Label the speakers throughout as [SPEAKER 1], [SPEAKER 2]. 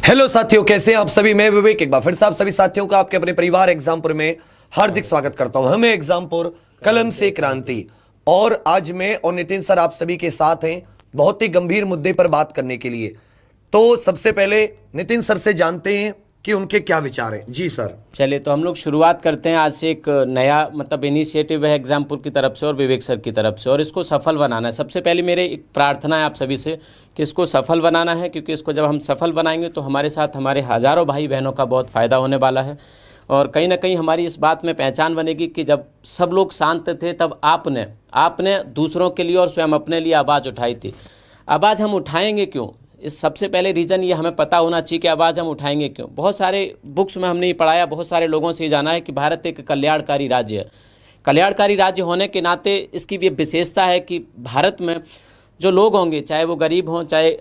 [SPEAKER 1] Hello साथियों, कैसे हैं आप सभी। मैं विवेक एक बार फिर से आप सभी साथियों का आपके अपने परिवार एग्जामपुर में हार्दिक स्वागत करता हूं। हमें एग्जामपुर कलम से क्रांति, और आज मैं और नितिन सर आप सभी के साथ हैं बहुत ही गंभीर मुद्दे पर बात करने के लिए। तो सबसे पहले नितिन सर से जानते हैं कि उनके क्या विचार हैं। जी सर।
[SPEAKER 2] चलिए, तो हम लोग शुरुआत करते हैं। आज से एक नया इनिशिएटिव है एग्जामपुर की तरफ से और विवेक सर की तरफ से, और इसको सफल बनाना है। सबसे पहले मेरे एक प्रार्थना है आप सभी से कि इसको सफल बनाना है, क्योंकि इसको जब हम सफल बनाएंगे तो हमारे साथ हमारे हज़ारों भाई बहनों का बहुत फ़ायदा होने वाला है। और कहीं ना कहीं हमारी इस बात में पहचान बनेगी कि जब सब लोग शांत थे तब आपने दूसरों के लिए और स्वयं अपने लिए आवाज़ उठाई थी। आवाज़ हम उठाएंगे क्यों? इस सबसे पहले रीज़न ये हमें पता होना चाहिए कि आवाज़ हम उठाएंगे क्यों। बहुत सारे बुक्स में हमने ये पढ़ाया, बहुत सारे लोगों से ये जाना है कि भारत एक कल्याणकारी राज्य है। कल्याणकारी राज्य होने के नाते इसकी ये विशेषता है कि भारत में जो लोग होंगे, चाहे वो गरीब हों, चाहे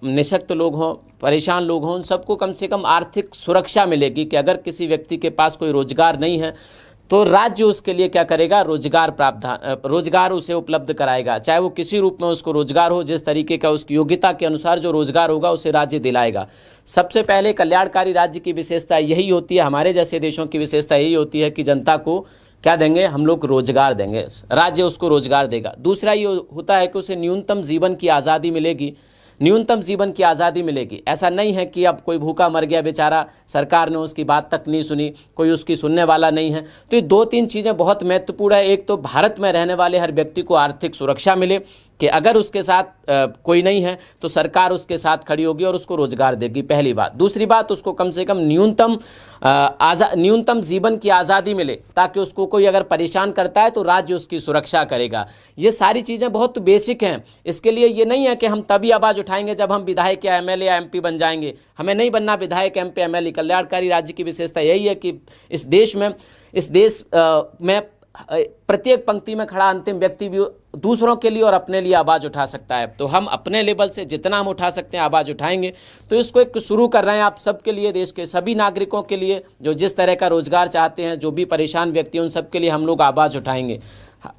[SPEAKER 2] निःशक्त लोग हों, परेशान लोग हों, उन सबको कम से कम आर्थिक सुरक्षा मिलेगी कि अगर किसी व्यक्ति के पास कोई रोजगार नहीं है तो राज्य उसके लिए क्या करेगा, रोजगार उसे उपलब्ध कराएगा। चाहे वो किसी रूप में उसको रोजगार हो, जिस तरीके का उसकी योग्यता के अनुसार जो रोजगार होगा उसे राज्य दिलाएगा। सबसे पहले कल्याणकारी राज्य की विशेषता यही होती है, हमारे जैसे देशों की विशेषता यही होती है कि जनता को क्या देंगे, हम लोग रोजगार देंगे, राज्य उसको रोजगार देगा। दूसरा ये होता है कि उसे न्यूनतम जीवन की आज़ादी मिलेगी, न्यूनतम जीवन की आज़ादी मिलेगी। ऐसा नहीं है कि अब कोई भूखा मर गया बेचारा, सरकार ने उसकी बात तक नहीं सुनी, कोई उसकी सुनने वाला नहीं है। तो ये दो तीन चीज़ें बहुत महत्वपूर्ण है। एक तो भारत में रहने वाले हर व्यक्ति को आर्थिक सुरक्षा मिले कि अगर उसके साथ कोई नहीं है तो सरकार उसके साथ खड़ी होगी और उसको रोजगार देगी, पहली बात। दूसरी बात, उसको कम से कम न्यूनतम जीवन की आज़ादी मिले, ताकि उसको कोई अगर परेशान करता है तो राज्य उसकी सुरक्षा करेगा। ये सारी चीज़ें बहुत बेसिक हैं। इसके लिए ये नहीं है कि हम तभी आवाज़ उठाएंगे जब हम विधायक या एमएलए या एमपी बन जाएंगे। हमें नहीं बनना विधायक, एमपी, एमएलए। कल्याणकारी राज्य की विशेषता यही है कि इस देश में प्रत्येक पंक्ति में खड़ा अंतिम व्यक्ति भी दूसरों के लिए और अपने लिए आवाज़ उठा सकता है। तो हम अपने लेवल से जितना हम उठा सकते हैं आवाज़ उठाएंगे। तो इसको एक शुरू कर रहे हैं आप सबके लिए, देश के सभी नागरिकों के लिए जो जिस तरह का रोजगार चाहते हैं, जो भी परेशान व्यक्ति हैं, उन सब के लिए हम लोग आवाज़ उठाएंगे।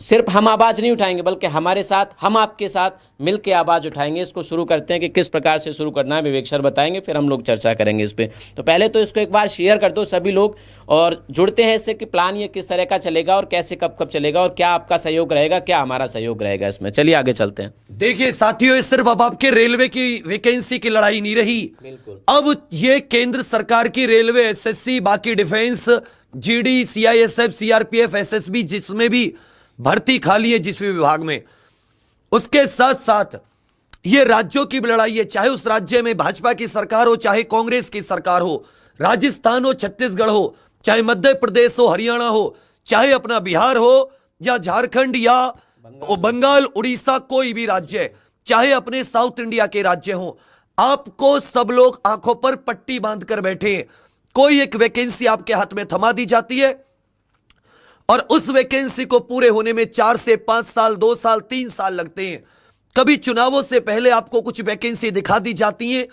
[SPEAKER 2] सिर्फ हम आवाज़ नहीं उठाएंगे, बल्कि हमारे साथ, हम आपके साथ मिल के आवाज़ उठाएंगे। इसको शुरू करते हैं कि किस प्रकार से शुरू करना है, विवेक सर बताएंगे, फिर हम लोग चर्चा करेंगे इस पर। तो पहले तो इसको एक बार शेयर कर दो सभी लोग, और जुड़ते हैं इससे कि प्लान ये किस तरह का चलेगा और कैसे कब कब चलेगा, और क्या आपका सहयोग रहेगा, क्या हमारा सहयोग रहेगा इसमें। चलिए आगे चलते हैं।
[SPEAKER 1] देखिए साथियों, सिर्फ अब आपके रेलवे की वैकेंसी की लड़ाई नहीं रही,
[SPEAKER 2] बिल्कुल।
[SPEAKER 1] अब ये केंद्र सरकार की रेलवे, एसएससी, बाकी defence, GD, CISF, CRPF, SSB, जिसमें भी भर्ती खाली है जिस भी विभाग में, उसके साथ साथ ये राज्यों की भी लड़ाई है। चाहे उस राज्य में भाजपा की सरकार हो, चाहे कांग्रेस की सरकार हो, राजस्थान हो, छत्तीसगढ़ हो, चाहे मध्य प्रदेश हो, हरियाणा हो, चाहे अपना बिहार हो या झारखंड या बंगाल, उड़ीसा, कोई भी राज्य, चाहे अपने साउथ इंडिया के राज्य हो, आपको सब लोग आंखों पर पट्टी बांधकर बैठे हैं। कोई एक वैकेंसी आपके हाथ में थमा दी जाती है और उस वैकेंसी को पूरे होने में 4 से 5 साल, 2 साल, 3 साल लगते हैं। कभी चुनावों से पहले आपको कुछ वैकेंसी दिखा दी जाती है,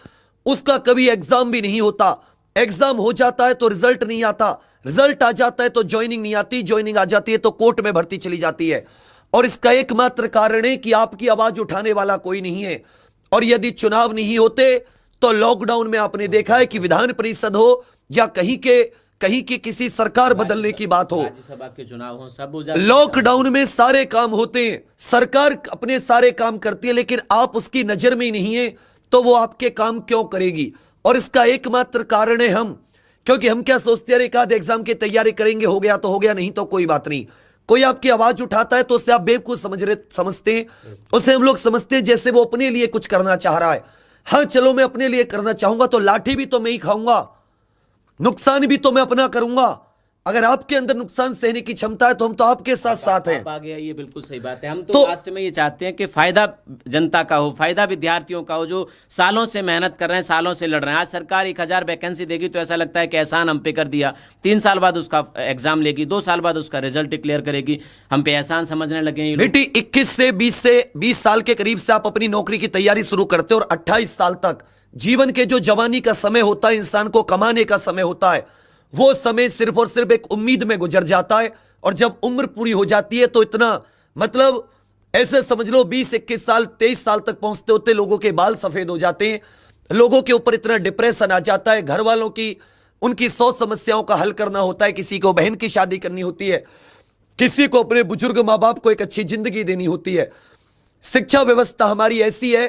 [SPEAKER 1] उसका कभी एग्जाम भी नहीं होता। एग्जाम हो जाता है तो रिजल्ट नहीं आता, रिजल्ट आ जाता है तो ज्वाइनिंग नहीं आती, ज्वाइनिंग आ जाती है तो कोर्ट में भर्ती चली जाती है। और इसका एकमात्र कारण है कि आपकी आवाज उठाने वाला कोई नहीं है। और यदि चुनाव नहीं होते तो लॉकडाउन में आपने देखा है कि विधान परिषद हो या कहीं की किसी सरकार बदलने की बात हो,
[SPEAKER 2] राज्यसभा के चुनाव हो, सब
[SPEAKER 1] लॉकडाउन में सारे काम होते हैं, सरकार अपने सारे काम करती है, लेकिन आप उसकी नजर में नहीं है तो वो आपके काम क्यों करेगी? और इसका एकमात्र कारण है हम, क्योंकि हम क्या सोचते हैं, एक आध एग्जाम की तैयारी करेंगे, हो गया तो हो गया, नहीं तो कोई बात नहीं। कोई आपकी आवाज उठाता है तो उससे आप बेवकूफ समझते हैं, उसे हम लोग समझते हैं जैसे वो अपने लिए कुछ करना चाह रहा है। हाँ चलो, मैं अपने लिए करना चाहूंगा तो लाठी भी तो मैं ही खाऊंगा, नुकसान भी तो मैं अपना करूंगा। अगर आपके अंदर नुकसान सहने की क्षमता है तो हम तो आपके साथ साथ हैं।
[SPEAKER 2] आ गया, ये बिल्कुल सही बात है। हम तो लास्ट में ये चाहते हैं कि फायदा जनता का हो, फायदा विद्यार्थियों का हो, जो सालों से मेहनत कर रहे हैं, सालों से लड़ रहे हैं। आज सरकार 1000 वैकेंसी देगी तो ऐसा लगता है कि एहसान हम पे कर दिया। 3 साल बाद उसका एग्जाम लेगी, 2 साल बाद उसका रिजल्ट डिक्लेयर करेगी, हम पे एहसान समझने लगे।
[SPEAKER 1] बेटी 21 से 20 साल के करीब से आप अपनी नौकरी की तैयारी शुरू करते हो और 28 साल तक जीवन के जो जवानी का समय होता है, इंसान को कमाने का समय होता है, वो समय सिर्फ और सिर्फ एक उम्मीद में गुजर जाता है। और जब उम्र पूरी हो जाती है तो इतना, मतलब ऐसे समझ लो 20, 21 साल, 23 साल तक पहुंचते होते लोगों के बाल सफेद हो जाते हैं। लोगों के ऊपर इतना डिप्रेशन आ जाता है, घर वालों की उनकी 100 समस्याओं का हल करना होता है, किसी को बहन की शादी करनी होती है, किसी को अपने बुजुर्ग माँ बाप को एक अच्छी जिंदगी देनी होती है। शिक्षा व्यवस्था हमारी ऐसी है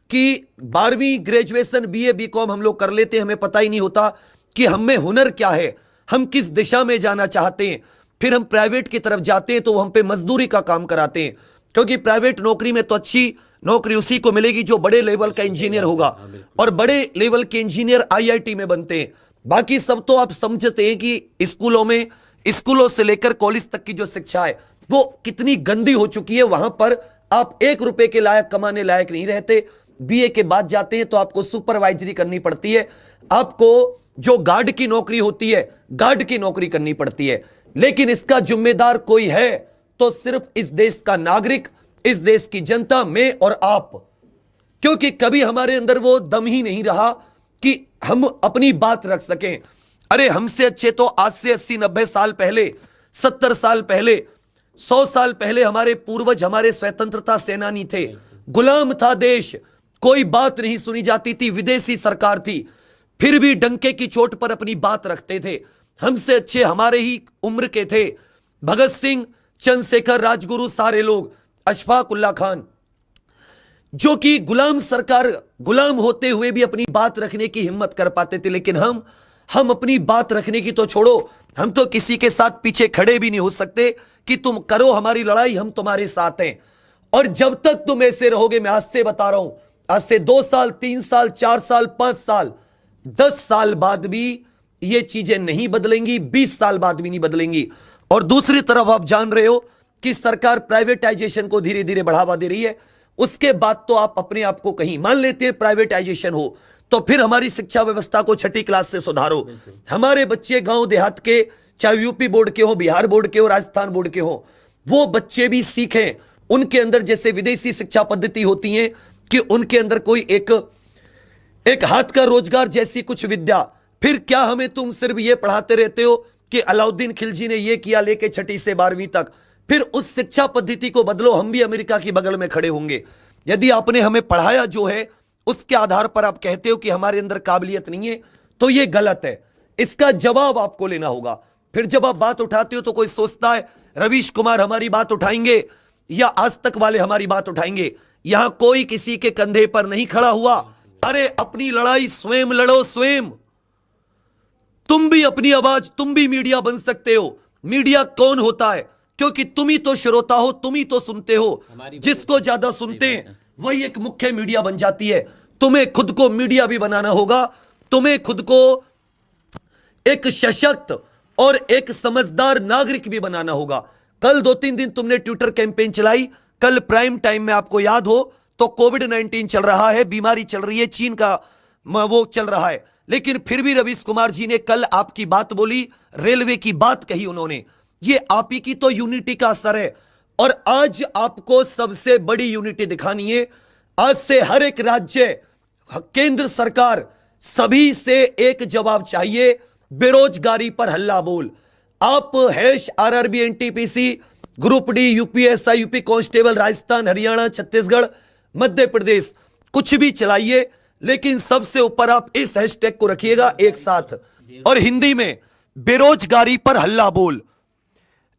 [SPEAKER 1] कि 12वीं ग्रेजुएशन बीए बीकॉम हम लोग कर लेते हैं, हमें पता ही नहीं होता कि हम में हुनर क्या है, हम किस दिशा में जाना चाहते हैं। फिर हम प्राइवेट की तरफ जाते हैं तो हम पे मजदूरी का काम कराते हैं, क्योंकि प्राइवेट नौकरी में तो अच्छी नौकरी उसी को मिलेगी जो बड़े लेवल का इंजीनियर होगा, और बड़े लेवल के इंजीनियर आईआईटी में बनते हैं। बाकी सब तो आप समझते हैं कि स्कूलों से लेकर कॉलेज तक की जो शिक्षा है वो कितनी गंदी हो चुकी है। वहां पर आप 1 रुपए के लायक कमाने लायक नहीं रहते। बीए के बाद जाते हैं तो आपको सुपरवाइजरी करनी पड़ती है, आपको जो गार्ड की नौकरी होती है गार्ड की नौकरी करनी पड़ती है। लेकिन इसका जिम्मेदार कोई है तो सिर्फ इस देश का नागरिक, इस देश की जनता, मैं और आप, क्योंकि कभी हमारे अंदर वो दम ही नहीं रहा कि हम अपनी बात रख सकें। अरे हमसे अच्छे तो आज से 80-90 साल पहले, 70 साल पहले, 100 साल पहले हमारे पूर्वज, हमारे स्वतंत्रता सेनानी थे। गुलाम था देश, कोई बात नहीं सुनी जाती थी, विदेशी सरकार थी, फिर भी डंके की चोट पर अपनी बात रखते थे। हमसे अच्छे हमारे ही उम्र के थे, भगत सिंह, चंद्रशेखर, राजगुरु, सारे लोग, अशफाक उल्लाह खान, जो कि गुलाम सरकार, गुलाम होते हुए भी अपनी बात रखने की हिम्मत कर पाते थे। लेकिन हम अपनी बात रखने की तो छोड़ो, हम तो किसी के साथ पीछे खड़े भी नहीं हो सकते कि तुम करो हमारी लड़ाई, हम तुम्हारे साथ हैं। और जब तक तुम ऐसे रहोगे, मैं आज से बता रहा हूं, आज से 2 साल, 3 साल, 4 साल, 5 साल, 10 साल बाद भी ये चीजें नहीं बदलेंगी, 20 साल बाद भी नहीं बदलेंगी। और दूसरी तरफ आप जान रहे हो कि सरकार प्राइवेटाइजेशन को धीरे धीरे बढ़ावा दे रही है। उसके बाद तो आप अपने आप को कहीं मान लेते हैं प्राइवेटाइजेशन हो तो फिर हमारी शिक्षा व्यवस्था को 6ठी क्लास से सुधारो। हमारे बच्चे गांव देहात के, चाहे यूपी बोर्ड के हो, बिहार बोर्ड के हो, राजस्थान बोर्ड के हो, वो बच्चे भी सीखें। उनके अंदर जैसे विदेशी शिक्षा पद्धति होती है कि उनके अंदर कोई एक हाथ का रोजगार जैसी कुछ विद्या। फिर क्या हमें तुम सिर्फ ये पढ़ाते रहते हो कि अलाउद्दीन खिलजी ने ये किया लेके 6ठी से 12वीं तक। फिर उस शिक्षा पद्धति को बदलो, हम भी अमेरिका की बगल में खड़े होंगे। यदि आपने हमें पढ़ाया जो है उसके आधार पर आप कहते हो कि हमारे अंदर काबिलियत नहीं है, तो ये गलत है। इसका जवाब आपको लेना होगा। फिर जब आप बात उठाते हो तो कोई सोचता है रवीश कुमार हमारी बात उठाएंगे या आज तक वाले हमारी बात उठाएंगे। यहां कोई किसी के कंधे पर नहीं खड़ा हुआ। अरे अपनी लड़ाई स्वयं लड़ो, स्वयं। तुम भी अपनी आवाज, तुम भी मीडिया बन सकते हो। मीडिया कौन होता है? क्योंकि तुम ही तो श्रोता हो, तुम ही तो सुनते हो। जिसको ज्यादा सुनते हैं वही एक मुख्य मीडिया बन जाती है। तुम्हें खुद को मीडिया भी बनाना होगा, तुम्हें खुद को एक सशक्त और एक समझदार नागरिक भी बनाना होगा। कल 2-3 दिन तुमने ट्विटर कैंपेन चलाई। कल प्राइम टाइम में आपको याद हो तो कोविड-19 चल रहा है, बीमारी चल रही है, चीन का वो चल रहा है, लेकिन फिर भी रवीश कुमार जी ने कल आपकी बात बोली, रेलवे की बात कही उन्होंने। ये आप ही की तो यूनिटी का असर है। और आज आपको सबसे बड़ी यूनिटी दिखानी है। आज से हर एक राज्य, केंद्र सरकार, सभी से एक जवाब चाहिए, बेरोजगारी पर हल्ला बोल। आप #RRB NTPC, group D, UPSI, UP constable, Rajasthan, Haryana, Chhattisgarh, Madhya Pradesh, कुछ भी चलाइए, लेकिन सबसे ऊपर आप इस हैशटैग को रखिएगा एक साथ, और हिंदी में, बेरोजगारी पर हल्ला बोल।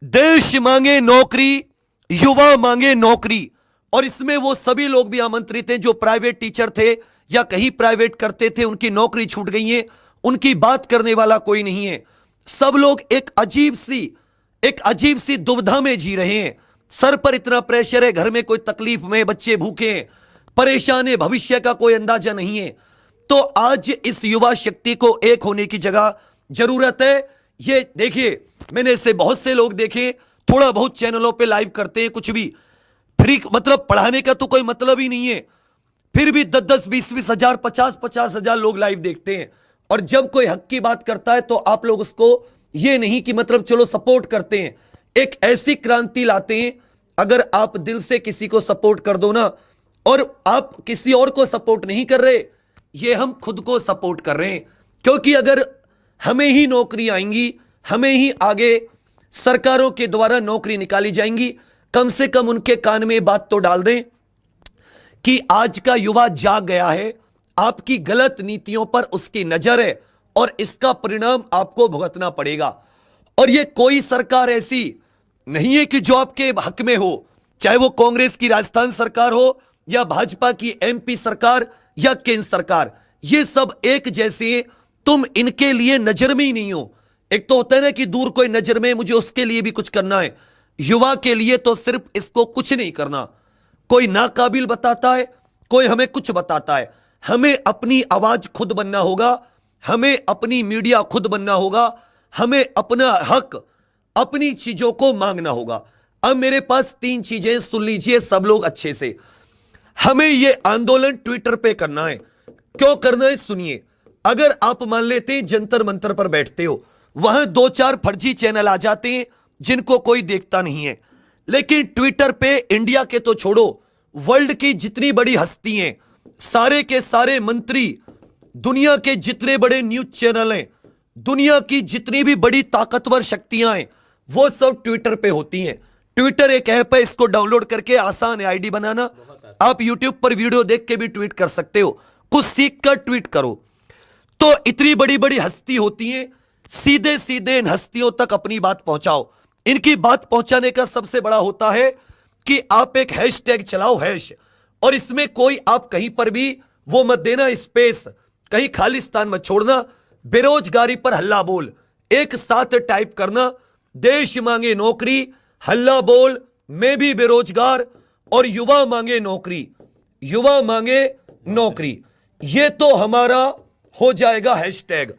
[SPEAKER 1] देश मांगे नौकरी, युवा मांगे नौकरी। और इसमें वो सभी लोग भी आमंत्रित हैं जो प्राइवेट टीचर थे या कहीं प्राइवेट करते थे, उनकी नौकरी छूट गई है, उनकी बात करने वाला कोई नहीं है। सब लोग एक अजीब सी दुविधा में जी रहे हैं। सर पर इतना प्रेशर है, घर में कोई तकलीफ में, बच्चे भूखे हैं, परेशान है, भविष्य का कोई अंदाजा नहीं है। तो आज इस युवा शक्ति को एक होने की जगह जरूरत है। ये देखिए, मैंने ऐसे बहुत से लोग देखे, थोड़ा बहुत चैनलों पे लाइव करते हैं, कुछ भी फ्री, मतलब पढ़ाने का तो कोई मतलब ही नहीं है, फिर भी 10-10, 20-20 हजार, 50-50 हजार लोग लाइव देखते हैं। और जब कोई हक की बात करता है तो आप लोग उसको ये नहीं कि मतलब चलो सपोर्ट करते हैं, एक ऐसी क्रांति लाते हैं। अगर आप दिल से किसी को सपोर्ट कर दो ना, और आप किसी और को सपोर्ट नहीं कर रहे, ये हम खुद को सपोर्ट कर रहे हैं। क्योंकि अगर हमें ही नौकरी आएंगी, हमें ही आगे सरकारों के द्वारा नौकरी निकाली जाएंगी, कम से कम उनके कान में बात तो डाल दें कि आज का युवा जाग गया है, आपकी गलत नीतियों पर उसकी नजर है और इसका परिणाम आपको भुगतना पड़ेगा। और ये कोई सरकार ऐसी नहीं है कि जो आपके हक में हो, चाहे वो कांग्रेस की राजस्थान सरकार हो या भाजपा की एमपी सरकार या केंद्र सरकार, ये सब एक जैसे, तुम इनके लिए नजर में ही नहीं हो। एक तो होता है ना कि दूर कोई नजर में, मुझे उसके लिए भी कुछ करना है। युवा के लिए तो सिर्फ इसको कुछ नहीं करना, कोई नाकाबिल बताता है, कोई हमें कुछ बताता है, हमें अपनी आवाज खुद बनना होगा, हमें अपनी मीडिया खुद बनना होगा, हमें अपना हक, अपनी चीजों को मांगना होगा। अब मेरे पास 3 चीजें सुन लीजिए सब लोग अच्छे से। हमें यह आंदोलन ट्विटर पे करना है। क्यों करना है सुनिए। अगर आप मान लेते हैं जंतर मंतर पर बैठते हो, वहां 2-4 फर्जी चैनल आ जाते हैं जिनको कोई देखता नहीं है, लेकिन ट्विटर पे इंडिया के तो छोड़ो, वर्ल्ड की जितनी बड़ी हस्ती हैं, सारे के सारे मंत्री, दुनिया के जितने बड़े न्यूज चैनल हैं, दुनिया की जितनी भी बड़ी ताकतवर शक्तियां हैं, वो सब ट्विटर पे होती हैं। ट्विटर एक ऐप है, इसको डाउनलोड करके आसान है आईडी बनाना। आप यूट्यूब पर वीडियो देख के भी ट्वीट कर सकते हो, कुछ सीख कर ट्वीट करो। तो इतनी बड़ी बड़ी हस्ती होती हैं, सीधे सीधे इन हस्तियों तक अपनी बात पहुंचाओ। इनकी बात पहुंचाने का सबसे बड़ा होता है कि आप एक हैशटैग चलाओ, हैश, और इसमें कोई आप कहीं पर भी वो मत देना स्पेस, कहीं खालिस्तान मत छोड़ना। बेरोजगारी पर हल्ला बोल एक साथ टाइप करना, देश मांगे नौकरी, हल्ला बोल मैं भी बेरोजगार, और युवा मांगे नौकरी, युवा मांगे नौकरी। ये तो हमारा हो जाएगा हैशटैग,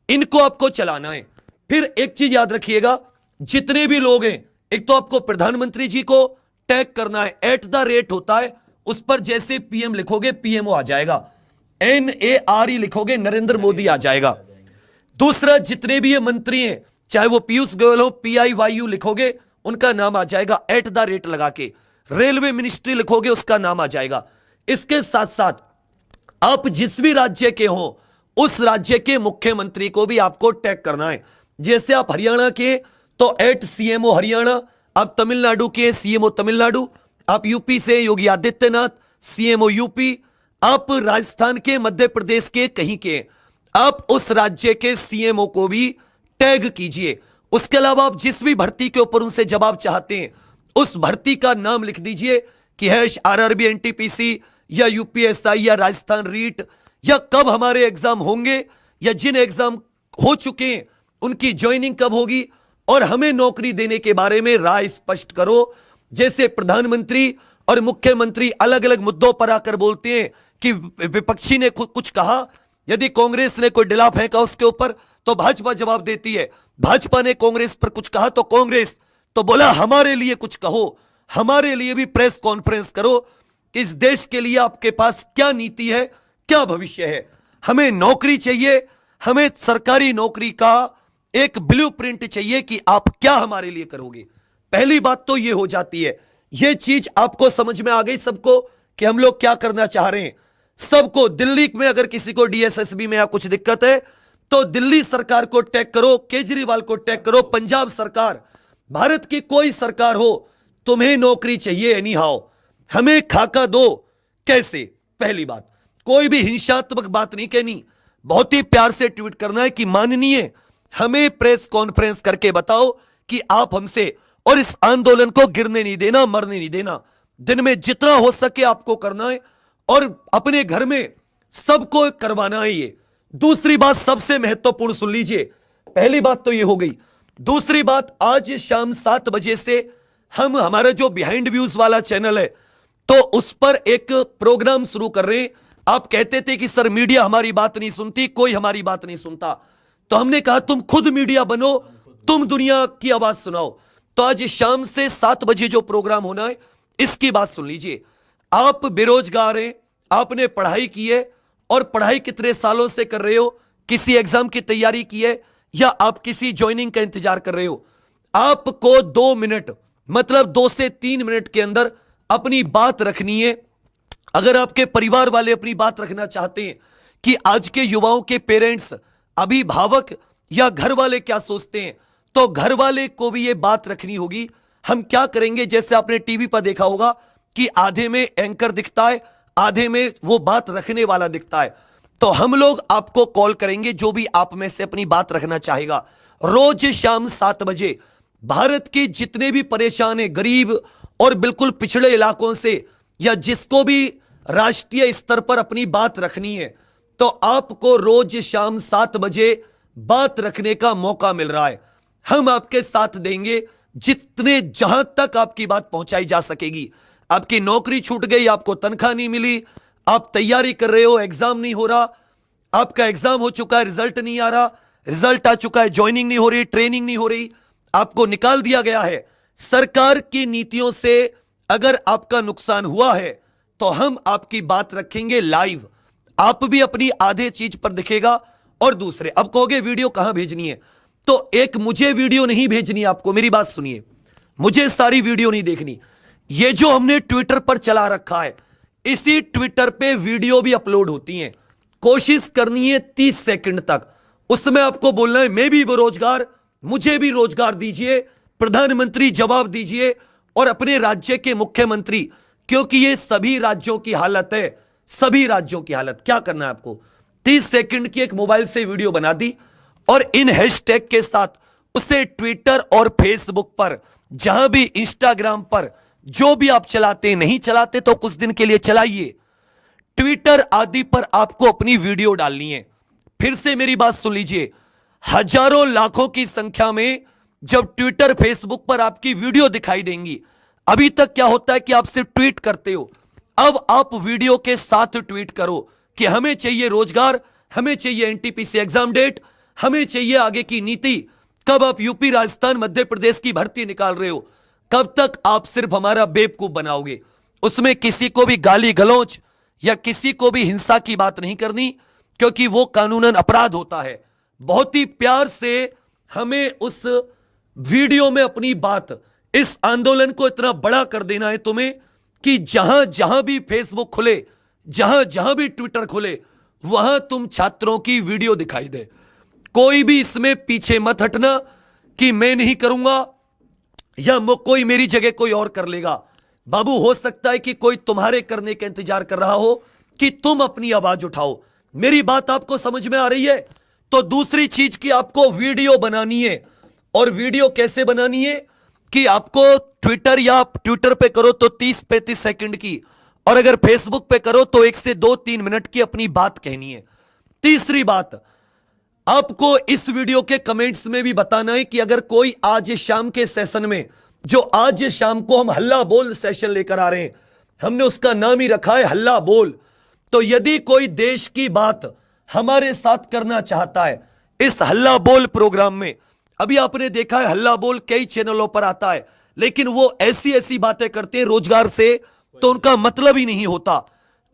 [SPEAKER 1] इनको आपको चलाना है। फिर एक चीज याद रखिएगा, जितने भी लोग हैं, एक तो आपको प्रधानमंत्री जी को टैग करना है, @ होता है, उस पर जैसे पीएम लिखोगे पीएमओ आ जाएगा, NARE लिखोगे नरेंद्र मोदी आ जाएगा। दूसरा, जितने भी ये मंत्री हैं, चाहे वो पीयूष गोयल हो, PIYU लिखोगे उनका नाम आ जाएगा, @ लगा के। रेलवे मिनिस्ट्री लिखोगे उसका नाम आ जाएगा। इसके साथ साथ आप जिस भी राज्य के हो, उस राज्य के मुख्यमंत्री को भी आपको टैग करना है। जैसे आप हरियाणा के तो @CMO हरियाणा, आप तमिलनाडु के CMO तमिलनाडु, आप यूपी से योगी आदित्यनाथ CMO यूपी, आप राजस्थान के, मध्य प्रदेश के कहीं के, आप उस राज्य के CMO को भी टैग कीजिए। उसके अलावा आप जिस भी भर्ती के ऊपर उनसे जवाब चाहते हैं, उस भर्ती का नाम लिख दीजिए कि #RRB NTPC या UPSI या राजस्थान रीट, या कब हमारे एग्जाम होंगे, या जिन एग्जाम हो चुके हैं उनकी ज्वाइनिंग कब होगी, और हमें नौकरी देने के बारे में राय स्पष्ट करो। जैसे प्रधानमंत्री और मुख्यमंत्री अलग अलग मुद्दों पर आकर बोलते हैं कि विपक्षी ने कुछ कहा, यदि कांग्रेस ने कोई डिला फेंका उसके ऊपर तो भाजपा जवाब देती है, भाजपा ने कांग्रेस पर कुछ कहा तो कांग्रेस तो बोला हमारे लिए कुछ कहो, हमारे लिए भी प्रेस कॉन्फ्रेंस करो, इस देश के लिए आपके पास क्या नीति है, क्या भविष्य है। हमें नौकरी चाहिए, हमें सरकारी नौकरी का एक ब्लूप्रिंट चाहिए कि आप क्या हमारे लिए करोगे। पहली बात तो ये हो जाती है। ये चीज आपको समझ में आ गई सबको कि हम लोग क्या करना चाह रहे हैं। सबको, दिल्ली में अगर किसी को DSSB में या कुछ दिक्कत है तो दिल्ली सरकार को टैग करो, केजरीवाल को टैग करो, पंजाब सरकार, भारत की कोई सरकार हो, तुम्हें नौकरी चाहिए एनी हाउ, हमें खाका दो। कैसे? पहली बात, कोई भी हिंसात्मक बात नहीं कहनी, बहुत ही प्यार से ट्वीट करना है कि माननीय हमें प्रेस कॉन्फ्रेंस करके बताओ कि आप हमसे, और इस आंदोलन को गिरने नहीं देना, मरने नहीं देना। दिन में जितना हो सके आपको करना है और अपने घर में सबको करवाना है ये। दूसरी बात सबसे महत्वपूर्ण सुन लीजिए। पहली बात तो ये हो गई। दूसरी बात, आज शाम 7 बजे से हम हमारा जो बिहाइंड व्यूज वाला चैनल है तो उस पर एक प्रोग्राम शुरू कर रहे हैं। आप कहते थे कि सर मीडिया हमारी बात नहीं सुनती, कोई हमारी बात नहीं सुनता, तो हमने कहा तुम खुद मीडिया बनो, तुम दुनिया की आवाज सुनाओ। तो आज शाम से 7 बजे जो प्रोग्राम होना है इसकी बात सुन लीजिए। आप बेरोजगार हैं, आपने पढ़ाई की है और पढ़ाई कितने सालों से कर रहे हो, किसी एग्जाम की तैयारी की है या आप किसी ज्वाइनिंग का इंतजार कर रहे हो, आपको 2 मिनट मतलब 2 से 3 मिनट के अंदर अपनी बात रखनी है। अगर आपके परिवार वाले अपनी बात रखना चाहते हैं कि आज के युवाओं के पेरेंट्स, अभिभावक या घर वाले क्या सोचते हैं, तो घर वाले को भी ये बात रखनी होगी। हम क्या करेंगे, जैसे आपने टीवी पर देखा होगा कि आधे में एंकर दिखता है, आधे में वो बात रखने वाला दिखता है। तो हम लोग आपको कॉल करेंगे, जो भी आप में से अपनी बात रखना चाहेगा। रोज शाम 7 बजे भारत के जितने भी परेशान हैं, गरीब और बिल्कुल पिछड़े इलाकों से, या जिसको भी राष्ट्रीय स्तर पर अपनी बात रखनी है, तो आपको रोज शाम 7 बजे बात रखने का मौका मिल रहा है। हम आपके साथ देंगे जितने जहां तक आपकी बात पहुंचाई जा सकेगी। आपकी नौकरी छूट गई, आपको तनख्वाह नहीं मिली, आप तैयारी कर रहे हो, एग्जाम नहीं हो रहा, आपका एग्जाम हो चुका है, रिजल्ट नहीं आ रहा, रिजल्ट आ चुका है, ज्वाइनिंग नहीं हो रही, ट्रेनिंग नहीं हो रही, आपको निकाल दिया गया है। सरकार की नीतियों से अगर आपका नुकसान हुआ है तो हम आपकी बात रखेंगे लाइव। आप भी अपनी आधे चीज पर दिखेगा और दूसरे। अब कहोगे वीडियो कहां भेजनी है, तो एक मुझे वीडियो नहीं भेजनी आपको, मेरी बात सुनिए, मुझे सारी वीडियो नहीं देखनी। ये जो हमने ट्विटर पर चला रखा है, इसी ट्विटर पे वीडियो भी अपलोड होती हैं। कोशिश करनी है 30 सेकंड तक, उसमें आपको बोलना है मैं भी बेरोजगार, मुझे भी रोजगार दीजिए, प्रधानमंत्री जवाब दीजिए, और अपने राज्य के मुख्यमंत्री, क्योंकि ये सभी राज्यों की हालत है, सभी राज्यों की हालत। क्या करना है आपको, 30 सेकंड की एक मोबाइल से वीडियो बना दी और इन हैशटैग के साथ उसे ट्विटर और फेसबुक पर, जहां भी इंस्टाग्राम पर, जो भी आप चलाते हैं, नहीं चलाते तो कुछ दिन के लिए चलाइए, ट्विटर आदि पर आपको अपनी वीडियो डालनी है। फिर से मेरी बात सुन लीजिए, हजारों लाखों की संख्या में जब ट्विटर फेसबुक पर आपकी वीडियो दिखाई देंगी, अभी तक क्या होता है कि आप सिर्फ ट्वीट करते हो, अब आप वीडियो के साथ ट्वीट करो कि हमें चाहिए रोजगार, हमें चाहिए एनटीपीसी एग्जाम डेट, हमें चाहिए आगे की नीति, कब आप यूपी, राजस्थान, मध्य प्रदेश की भर्ती निकाल रहे हो, कब तक आप सिर्फ हमारा बेवकूफ बनाओगे। उसमें किसी को भी गाली गलौज या किसी को भी हिंसा की बात नहीं करनी, क्योंकि वो कानूनन अपराध होता है। बहुत ही प्यार से हमें उस वीडियो में अपनी बात, इस आंदोलन को इतना बड़ा कर देना है तुम्हें कि जहां जहां भी फेसबुक खुले, जहां जहां भी ट्विटर खुले, वहां तुम छात्रों की वीडियो दिखाई दे। कोई भी इसमें पीछे मत हटना कि मैं नहीं करूंगा या कोई मेरी जगह कोई और कर लेगा। बाबू, हो सकता है कि कोई तुम्हारे करने का इंतजार कर रहा हो कि तुम अपनी आवाज उठाओ। मेरी बात आपको समझ में आ रही है? तो दूसरी चीज की आपको वीडियो बनानी है, और वीडियो कैसे बनानी है कि आपको ट्विटर या ट्विटर पे करो तो 30-35 सेकंड की, और अगर फेसबुक पे करो तो 1 से 2-3 मिनट की अपनी बात कहनी है। तीसरी बात, आपको इस वीडियो के कमेंट्स में भी बताना है कि अगर कोई आज शाम के सेशन में, जो आज शाम को हम हल्ला बोल सेशन लेकर आ रहे हैं, हमने उसका नाम ही रखा है हल्ला बोल, तो यदि कोई देश की बात हमारे साथ करना चाहता है इस हल्ला बोल प्रोग्राम में, अभी आपने देखा है हल्ला बोल कई चैनलों पर आता है, लेकिन वो ऐसी ऐसी बातें करते हैं रोजगार से, तो उनका मतलब ही नहीं होता।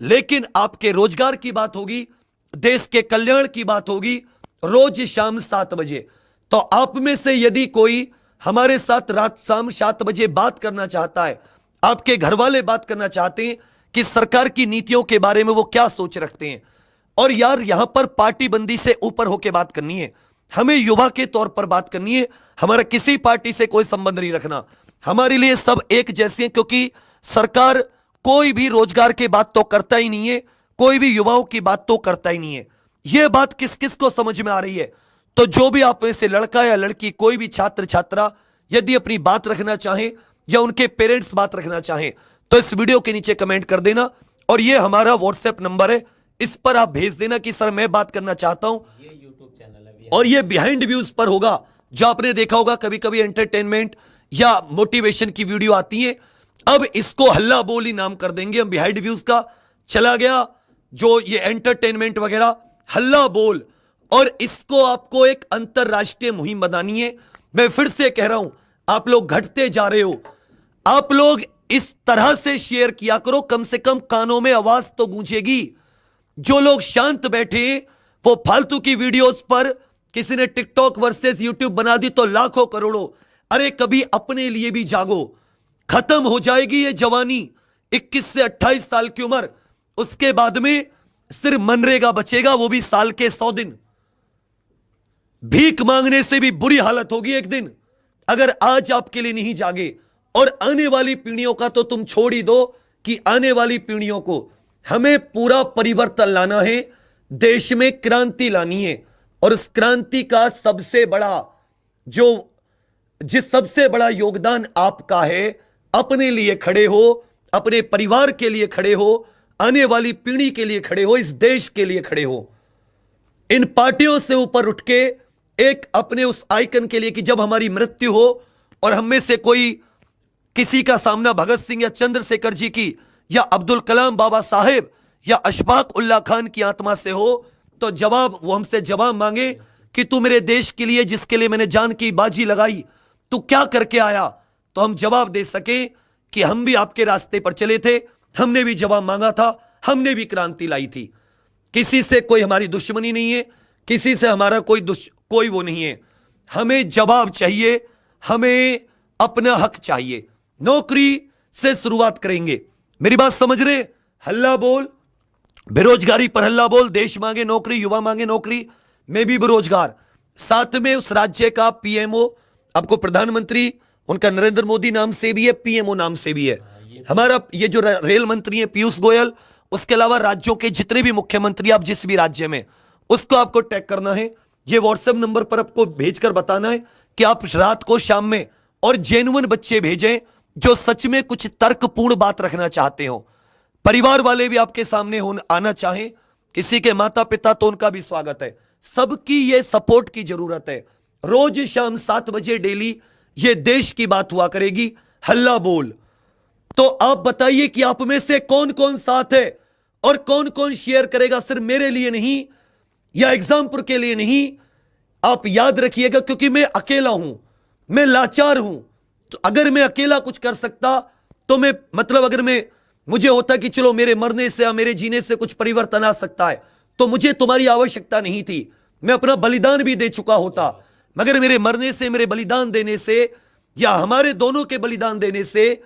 [SPEAKER 1] लेकिन आपके रोजगार की बात होगी, देश के कल्याण की बात होगी, रोज शाम 7 बजे। तो आप में से यदि कोई हमारे साथ रात शाम 7 बजे बात करना चाहता है, आपके घर वाले बात करना चाहते हैं कि सरकार की नीतियों के बारे में वो क्या सोच रखते हैं, और यार यहां पर पार्टी बंदी से ऊपर होकर बात करनी है, हमें युवा के तौर पर बात करनी है, हमारा किसी पार्टी से कोई संबंध नहीं रखना, हमारे लिए सब एक जैसे हैं, क्योंकि सरकार कोई भी रोजगार की बात तो करता ही नहीं है, कोई भी युवाओं की बात तो करता ही नहीं है। यह बात किस किस को समझ में आ रही है? तो जो भी आप में से लड़का या लड़की, कोई भी छात्र छात्रा यदि अपनी बात रखना चाहें या उनके पेरेंट्स बात रखना चाहें, तो इस वीडियो के नीचे कमेंट कर देना, और यह हमारा व्हाट्सएप नंबर है, इस पर आप भेज देना कि सर मैं बात करना चाहता हूं।
[SPEAKER 2] ये यूट्यूब चैनल है,
[SPEAKER 1] और ये बिहाइंड व्यूज पर होगा, जो आपने देखा होगा कभी कभी एंटरटेनमेंट या मोटिवेशन की वीडियो आती है, अब इसको हल्ला बोली नाम कर देंगे हम, बिहाइंड व्यूज का चला गया जो ये एंटरटेनमेंट वगैरह, हल्ला बोल। और इसको आपको एक अंतरराष्ट्रीय मुहिम बनानी है। मैं फिर से कह रहा हूं, आप लोग घटते जा रहे हो, आप लोग इस तरह से शेयर किया करो, कम से कम कानों में आवाज तो गूंजेगी। जो लोग शांत बैठे वो फालतू की वीडियोस पर, किसी ने टिकटॉक वर्सेस यूट्यूब बना दी तो लाखों करोड़ों, अरे कभी अपने लिए भी जागो, खत्म हो जाएगी ये जवानी, 21 से 28 साल की उम्र, उसके बाद में सिर्फ मनरेगा बचेगा, वो भी साल के 100 दिन। भीख मांगने से भी बुरी हालत होगी एक दिन, अगर आज आपके लिए नहीं जागे। और आने वाली पीढ़ियों का तो तुम छोड़ ही दो कि आने वाली पीढ़ियों को हमें पूरा परिवर्तन लाना है, देश में क्रांति लानी है। और उस क्रांति का सबसे बड़ा जिस सबसे बड़ा योगदान आपका है, अपने लिए खड़े हो, अपने परिवार के लिए खड़े हो, आने वाली पीढ़ी के लिए खड़े हो, इस देश के लिए खड़े हो। इन पार्टियों से ऊपर उठ के एक अपने उस आइकन के लिए कि जब हमारी मृत्यु हो और हम में से कोई किसी का सामना भगत सिंह या चंद्रशेखर जी की या अब्दुल कलाम बाबा साहेब या अशफाक उल्ला खान की आत्मा से हो, तो वो हमसे जवाब मांगे कि तू मेरे देश के लिए, जिसके लिए मैंने जान की बाजी लगाई, तू क्या करके आया, तो हम जवाब दे सके कि हम भी आपके रास्ते पर चले थे, हमने भी जवाब मांगा था, हमने भी क्रांति लाई थी। किसी से कोई हमारी दुश्मनी नहीं है, किसी से हमारा कोई वो नहीं है। हमें जवाब चाहिए, हमें अपना हक चाहिए। नौकरी से शुरुआत करेंगे, मेरी बात समझ रहे? हल्ला बोल, बेरोजगारी पर हल्ला बोल, देश मांगे नौकरी, युवा मांगे नौकरी, मैं भी बेरोजगार। साथ में उस राज्य का पीएमओ, आपको प्रधानमंत्री उनका नरेंद्र मोदी नाम से भी है, पीएमओ नाम से भी है। हमारा ये जो रेल मंत्री है पीयूष गोयल, उसके अलावा राज्यों के जितने भी मुख्यमंत्री, आप जिस भी राज्य में, उसको आपको टैग करना है। ये व्हाट्सएप नंबर पर आपको भेजकर बताना है कि आप रात को, शाम में, और जेन्युइन बच्चे भेजें जो सच में कुछ तर्कपूर्ण बात रखना चाहते हो। परिवार वाले भी आपके सामने आना चाहें, किसी के माता पिता, तो उनका भी स्वागत है। सबकी ये सपोर्ट की जरूरत है। रोज शाम 7 बजे डेली ये देश की बात हुआ करेगी, हल्ला बोल। तो आप बताइए कि आप में से कौन कौन साथ है और कौन कौन शेयर करेगा। सिर्फ मेरे लिए नहीं या एग्जाम्पल के लिए नहीं, आप याद रखिएगा, क्योंकि मैं अकेला हूं, मैं लाचार हूं। तो अगर मैं अकेला कुछ कर सकता तो अगर मुझे होता कि चलो मेरे मरने से या मेरे जीने से कुछ परिवर्तन आ सकता है, तो मुझे तुम्हारी आवश्यकता नहीं थी, मैं अपना बलिदान भी दे चुका होता। मगर मेरे मरने से, मेरे बलिदान देने से, या हमारे दोनों के बलिदान देने से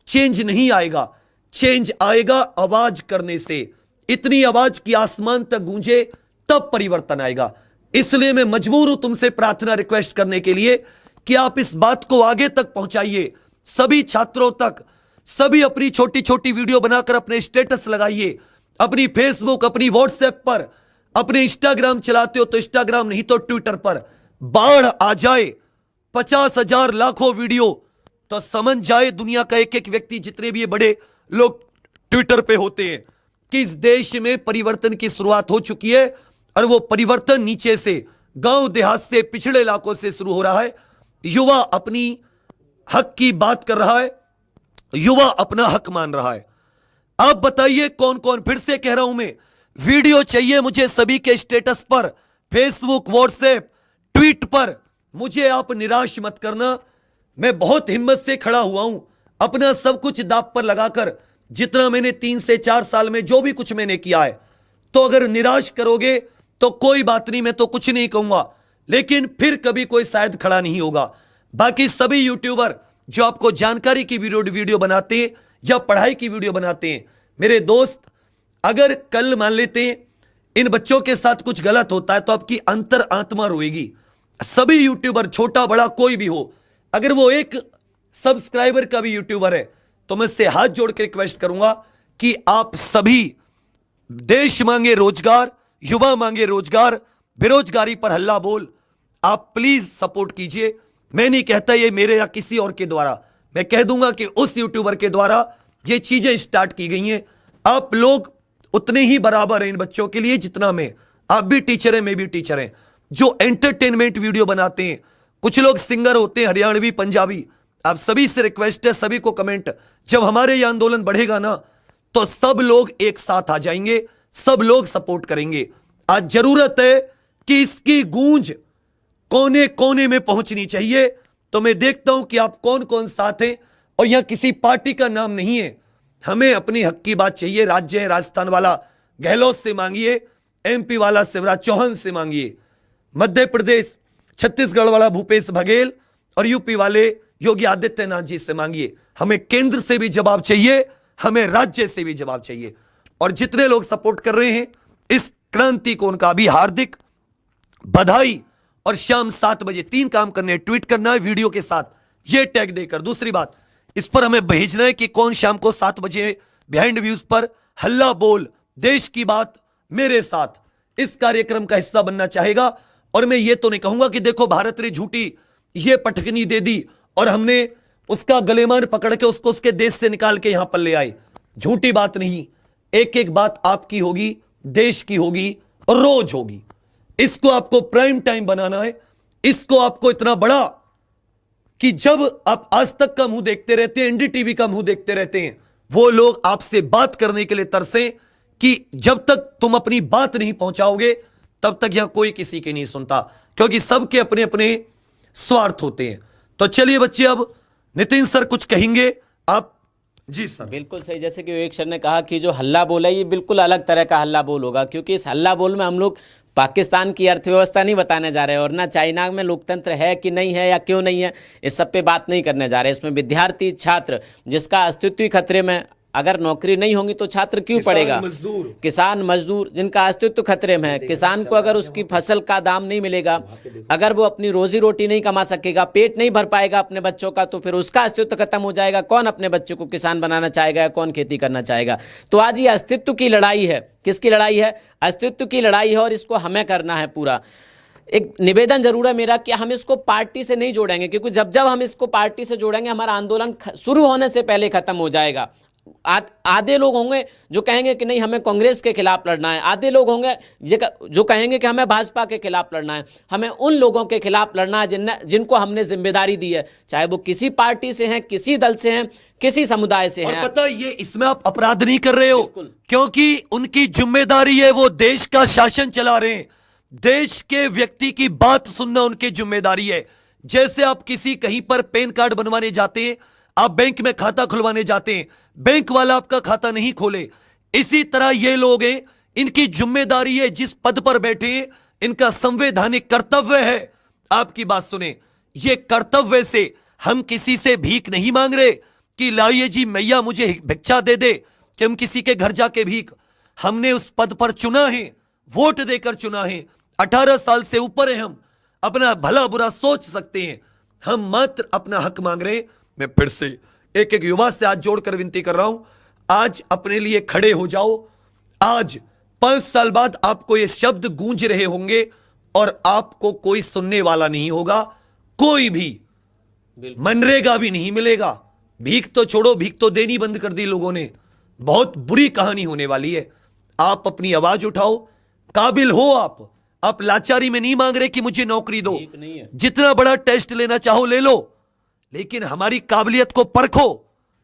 [SPEAKER 1] चेंज नहीं आएगा। चेंज आएगा आवाज करने से। इतनी आवाज की आसमान तक गूंजे, तब परिवर्तन आएगा। इसलिए मैं मजबूर हूं तुमसे प्रार्थना, रिक्वेस्ट करने के लिए कि आप इस बात को आगे तक पहुंचाइए, सभी छात्रों तक। सभी अपनी छोटी छोटी वीडियो बनाकर अपने स्टेटस लगाइए, अपनी फेसबुक, अपनी व्हाट्सएप पर, अपने इंस्टाग्राम चलाते हो तो इंस्टाग्राम नहीं तो ट्विटर पर बाढ़ आ जाए 50,000 लाखों वीडियो, तो समझ जाए दुनिया का एक एक व्यक्ति, जितने भी ये बड़े लोग ट्विटर पे होते हैं, कि इस देश में परिवर्तन की शुरुआत हो चुकी है। और वो परिवर्तन नीचे से, गांव देहात से, पिछड़े इलाकों से शुरू हो रहा है। युवा अपनी हक की बात कर रहा है, युवा अपना हक मान रहा है। आप बताइए कौन कौन, फिर से कह रहा हूं मैं, वीडियो चाहिए मुझे सभी के स्टेटस पर, फेसबुक, व्हाट्सएप, ट्वीट पर। मुझे आप निराश मत करना, मैं बहुत हिम्मत से खड़ा हुआ हूं, अपना सब कुछ दांव पर लगाकर, जितना मैंने 3 से 4 साल में जो भी कुछ मैंने किया है। तो अगर निराश करोगे तो कोई बात नहीं, मैं तो कुछ नहीं कहूंगा, लेकिन फिर कभी कोई शायद खड़ा नहीं होगा। बाकी सभी यूट्यूबर जो आपको जानकारी की वीडियो बनाते हैं या पढ़ाई की वीडियो बनाते हैं, मेरे दोस्त, अगर कल मान लेते हैं इन बच्चों के साथ कुछ गलत होता है तो आपकी अंतर आत्मा रोएगी। सभी यूट्यूबर, छोटा बड़ा कोई भी हो, अगर वो एक सब्सक्राइबर का भी यूट्यूबर है, तो मैं इससे हाथ जोड़ के रिक्वेस्ट करूंगा कि आप सभी, देश मांगे रोजगार, युवा मांगे रोजगार, बेरोजगारी पर हल्ला बोल, आप प्लीज सपोर्ट कीजिए। मैं नहीं कहता ये मेरे या किसी और के द्वारा, मैं कह दूंगा कि उस यूट्यूबर के द्वारा ये चीजें स्टार्ट की गई हैं। आप लोग उतने ही बराबर हैं इन बच्चों के लिए जितना मैं, आप भी टीचर हैं, मैं भी टीचर हैं, जो एंटरटेनमेंट वीडियो बनाते हैं। कुछ लोग सिंगर होते हैं, हरियाणवी, पंजाबी। आप सभी से रिक्वेस्ट है, सभी को कमेंट, जब हमारे ये आंदोलन बढ़ेगा ना, तो सब लोग एक साथ आ जाएंगे, सब लोग सपोर्ट करेंगे। आज जरूरत है कि इसकी गूंज कोने कोने में पहुंचनी चाहिए। तो मैं देखता हूं कि आप कौन कौन साथ हैं, और यहां किसी पार्टी का नाम नहीं है, हमें अपनी हक की बात चाहिए। राज्य है राजस्थान वाला गहलोत से मांगिए, एमपी वाला शिवराज चौहान से मांगिए, मध्य प्रदेश छत्तीसगढ़ वाला भूपेश बघेल, और यूपी वाले योगी आदित्यनाथ जी से मांगिए। हमें केंद्र से भी जवाब चाहिए, हमें राज्य से भी जवाब चाहिए। और जितने लोग सपोर्ट कर रहे हैं इस क्रांति को, उनका भी हार्दिक बधाई। और शाम 7 बजे 3 काम करने हैं, ट्वीट करना है वीडियो के साथ, ये टैग देकर। दूसरी बात, इस पर हमें भेजना है कि कौन शाम को 7 बजे बिहाइंड व्यूज पर हल्ला बोल देश की बात मेरे साथ इस कार्यक्रम का हिस्सा बनना चाहेगा। और मैं ये तो नहीं कहूंगा कि देखो भारत ने झूठी ये पटकनी दे दी और हमने उसका गलेमान पकड़ के उसको उसके देश से निकाल के यहां पर ले आए। झूठी बात नहीं, एक एक बात आपकी होगी, देश की होगी और रोज होगी। इसको आपको प्राइम टाइम बनाना है, इसको आपको इतना बड़ा कि जब आप आज तक का मुंह देखते रहते हैं, एनडीटीवी का मुंह देखते रहते हैं, वो लोग आपसे बात करने के लिए तरसे कि जब तक तुम अपनी बात नहीं पहुंचाओगे तब तक यहां कोई किसी की नहीं सुनता, क्योंकि सबके अपने अपने स्वार्थ होते हैं। तो चलिए बच्चे, अब नितिन सर कुछ कहेंगे आप। जी सर।
[SPEAKER 2] बिल्कुल सही, जैसे कि विवेक सर ने कहा कि जो हल्ला बोल है ये बिल्कुल अलग तरह का हल्ला बोल होगा, क्योंकि इस हल्ला बोल में हम लोग पाकिस्तान की अर्थव्यवस्था नहीं बताने जा रहे हैं और ना चाइना में लोकतंत्र है कि नहीं है या क्यों नहीं है, इस सब पे बात नहीं करने जा रहे हैं। इसमें विद्यार्थी छात्र जिसका अस्तित्व ही खतरे में, अगर नौकरी नहीं होगी तो छात्र क्यों पढ़ेगा, किसान मजदूर जिनका अस्तित्व खतरे में है, किसान को अगर उसकी फसल का दाम नहीं मिलेगा, अगर वो अपनी रोजी रोटी नहीं कमा सकेगा, पेट नहीं भर पाएगा अपने बच्चों का, तो फिर उसका अस्तित्व खत्म हो जाएगा। कौन अपने बच्चों को किसान बनाना चाहेगा या कौन खेती करना चाहेगा। तो आज ये अस्तित्व की लड़ाई है। किसकी लड़ाई है? अस्तित्व की लड़ाई है और इसको हमें करना है पूरा। एक निवेदन जरूर है मेरा कि हम इसको पार्टी से नहीं जोड़ेंगे, क्योंकि जब जब हम इसको पार्टी से जोड़ेंगे हमारा आंदोलन शुरू होने से पहले खत्म हो जाएगा। आधे लोग होंगे जो कहेंगे कि नहीं हमें कांग्रेस के खिलाफ लड़ना है, आधे लोग होंगे जो कहेंगे कि हमें भाजपा के खिलाफ लड़ना है। हमें उन लोगों के खिलाफ लड़ना है जिनको हमने जिम्मेदारी दी है, चाहे वो किसी पार्टी से हैं, किसी दल से हैं, किसी समुदाय से हैं।
[SPEAKER 1] और पता है ये इसमें आप अपराध नहीं कर रहे हो, क्योंकि उनकी जिम्मेदारी है, वो देश का शासन चला रहे हैं। देश के व्यक्ति की बात सुनना उनकी जिम्मेदारी है। जैसे आप किसी कहीं पर पैन कार्ड बनवाने जाते हैं, आप बैंक में खाता खुलवाने जाते हैं, बैंक वाला आपका खाता नहीं खोले, इसी तरह ये लोग हैं, इनकी जिम्मेदारी है, जिस पद पर बैठे हैं इनका संवैधानिक कर्तव्य है आपकी बात सुने। ये कर्तव्य से हम किसी से भीख नहीं मांग रहे कि लाइए जी मैया मुझे भिक्षा दे दे, कि हम किसी के घर जाके भीख। हमने उस पद पर चुना है, वोट देकर चुना है, 18 साल से ऊपर है, हम अपना भला बुरा सोच सकते हैं, हम मात्र अपना हक मांग रहे हैं। मैं फिर से एक एक युवा से आज जोड़कर विनती कर रहा हूं, आज अपने लिए खड़े हो जाओ। आज 5 साल बाद आपको ये शब्द गूंज रहे होंगे और आपको कोई सुनने वाला नहीं होगा, कोई भी मनरेगा भी नहीं मिलेगा। भीख तो छोड़ो, भीख तो देनी बंद कर दी लोगों ने। बहुत बुरी कहानी होने वाली है। आप अपनी आवाज उठाओ, काबिल हो आप लाचारी में नहीं मांग रहे कि मुझे नौकरी दो, जितना बड़ा टेस्ट लेना चाहो ले लो, लेकिन हमारी काबिलियत को परखो।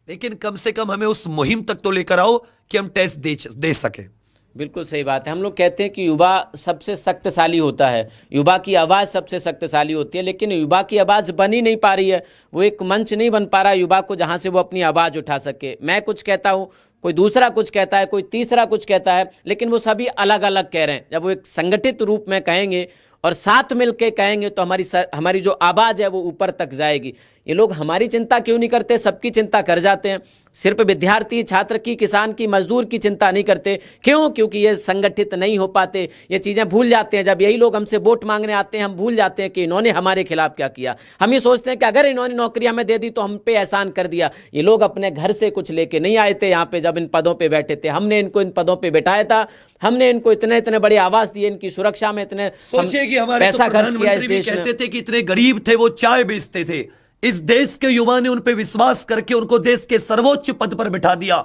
[SPEAKER 1] लेकिन कम से कम हमें उस मुहिम तक तो लेकर आओ कि हम टेस्ट दे सकें।
[SPEAKER 2] बिल्कुल सही बात है। हम लोग कहते हैं कि युवा सबसे शक्तिशाली होता है, युवा की आवाज़ सबसे शक्तिशाली होती है, लेकिन युवा की आवाज़ बन ही नहीं पा रही है। वो एक मंच नहीं बन पा रहा युवा को जहाँ से वो अपनी आवाज़ उठा सके। मैं कुछ कहता हूँ, कोई दूसरा कुछ कहता है, कोई तीसरा कुछ कहता है, लेकिन वो सभी अलग अलग कह रहे हैं। जब वो एक संगठित रूप में कहेंगे और साथ मिलके कहेंगे तो हमारी जो आवाज़ है वो ऊपर तक जाएगी। ये लोग हमारी चिंता क्यों नहीं करते, सबकी चिंता कर जाते हैं। सिर्फ विद्यार्थी छात्र की, किसान की, मजदूर की चिंता नहीं करते। क्यों? क्योंकि ये संगठित नहीं हो पाते, ये चीज़ें भूल जाते हैं। जब यही लोग हमसे वोट मांगने आते हैं हम भूल जाते हैं कि इन्होंने हमारे खिलाफ क्या किया। हम ये सोचते हैं कि अगर इन्होंने नौकरी हमें दे दी तो हम पे एहसान कर दिया। ये लोग अपने घर से कुछ लेके नहीं आए थे यहाँ पे, जब इन पदों पर बैठे थे हमने इनको इन पदों पर बैठाया था, हमने इनको इतने इतने बड़े आवास दिए, इनकी सुरक्षा में इतने
[SPEAKER 1] सोचिए कि हमारे पैसा खर्च किया इस देश में। कहते थे कि इतने गरीब थे वो चाय बेचते थे, इस देश के युवा ने उन पे विश्वास करके उनको देश के सर्वोच्च पद पर बिठा दिया,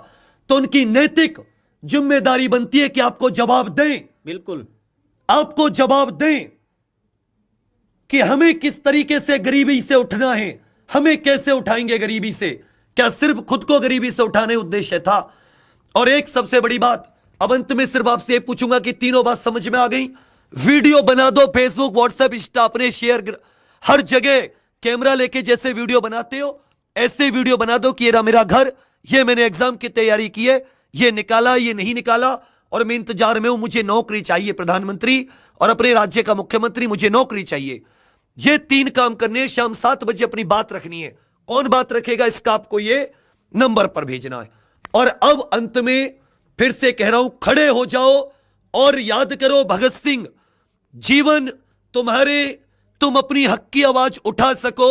[SPEAKER 1] तो उनकी नैतिक जिम्मेदारी बनती है कि आपको जवाब दें।
[SPEAKER 2] बिल्कुल,
[SPEAKER 1] आपको जवाब दें कि हमें किस तरीके से गरीबी से उठना है, हमें कैसे उठाएंगे गरीबी से। क्या सिर्फ खुद को गरीबी से उठाने उद्देश्य था? और एक सबसे बड़ी बात, अब अंत में सिर्फ आपसे ये पूछूंगा कि तीनों बात समझ में आ गई? वीडियो बना दो, फेसबुक, व्हाट्सएप, इंस्टा, अपने शेयर, हर जगह कैमरा लेके जैसे वीडियो बनाते हो ऐसे वीडियो बना दो कि ये रहा मेरा घर, ये मैंने एग्जाम की तैयारी की है, ये निकाला, ये नहीं निकाला, और मैं इंतजार में हूं, मुझे नौकरी चाहिए प्रधानमंत्री और अपने राज्य का मुख्यमंत्री, मुझे नौकरी चाहिए। ये 3 काम करने हैं। शाम 7 बजे अपनी बात रखनी है। कौन बात रखेगा इसका आपको ये नंबर पर भेजना है। और अब अंत में फिर से कह रहा हूं, खड़े हो जाओ और याद करो भगत सिंह, जीवन तुम्हारे, तुम अपनी हक की आवाज उठा सको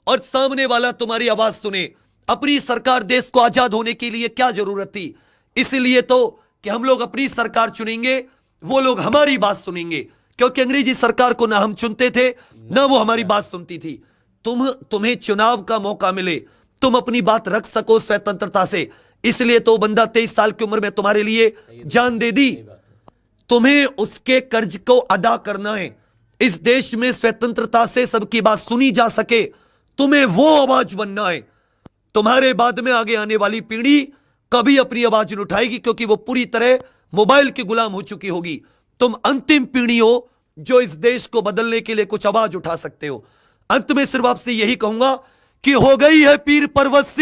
[SPEAKER 1] और सामने वाला तुम्हारी आवाज सुने। अपनी सरकार, देश को आजाद होने के लिए क्या जरूरत थी? इसलिए तो कि हम लोग अपनी सरकार चुनेंगे, वो लोग हमारी बात सुनेंगे, क्योंकि अंग्रेजी सरकार को ना हम चुनते थे ना वो हमारी बात सुनती थी। तुम्हें चुनाव का मौका मिले, तुम अपनी बात रख सको स्वतंत्रता से, इसलिए तो बंदा 23 साल की उम्र में तुम्हारे लिए जान दे दी। तुम्हें उसके कर्ज को अदा करना है। इस देश में स्वतंत्रता से सबकी बात सुनी जा सके, तुम्हें वो आवाज बनना है। तुम्हारे बाद में आगे आने वाली पीढ़ी कभी अपनी आवाज नहीं उठाएगी, क्योंकि वो पूरी तरह मोबाइल के गुलाम हो चुकी होगी। तुम अंतिम पीढ़ी हो जो इस देश को बदलने के लिए कुछ आवाज उठा सकते हो। अंत में सिर्फ आपसे यही कहूंगा कि हो गई है पीर पर्वत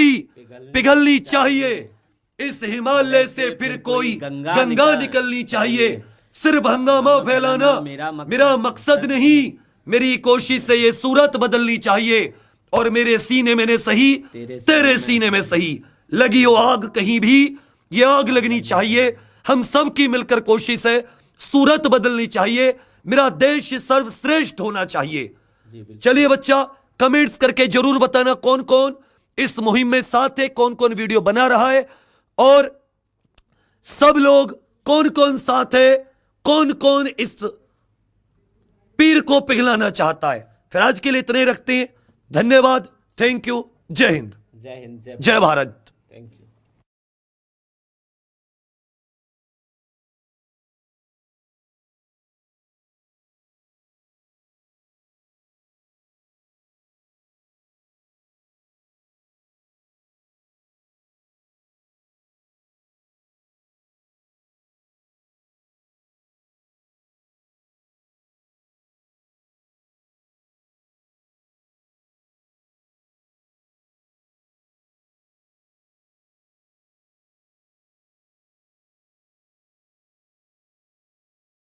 [SPEAKER 1] पिघलनी चाहिए, इस हिमालय से फिर कोई गंगा निकलनी चाहिए। सिर्फ हंगामा फैलाना मेरा मकसद नहीं, मेरी कोशिश से ये सूरत बदलनी चाहिए। और मेरे सीने में सही, तेरे सीने में सही, लगी हो आग कहीं भी, ये आग लगनी चाहिए। हम सब की मिलकर कोशिश है, सूरत बदलनी चाहिए, मेरा देश सर्वश्रेष्ठ होना चाहिए। चलिए बच्चा, कमेंट्स करके जरूर बताना कौन कौन इस मुहिम में साथ है, कौन कौन वीडियो बना रहा है, और सब लोग कौन कौन साथ है, कौन कौन इस पीर को पिघलाना चाहता है। फिर आज के लिए इतने रखते हैं। धन्यवाद, थैंक यू, जय हिंद,
[SPEAKER 2] जय हिंद,
[SPEAKER 1] जय भारत।
[SPEAKER 2] Thank you.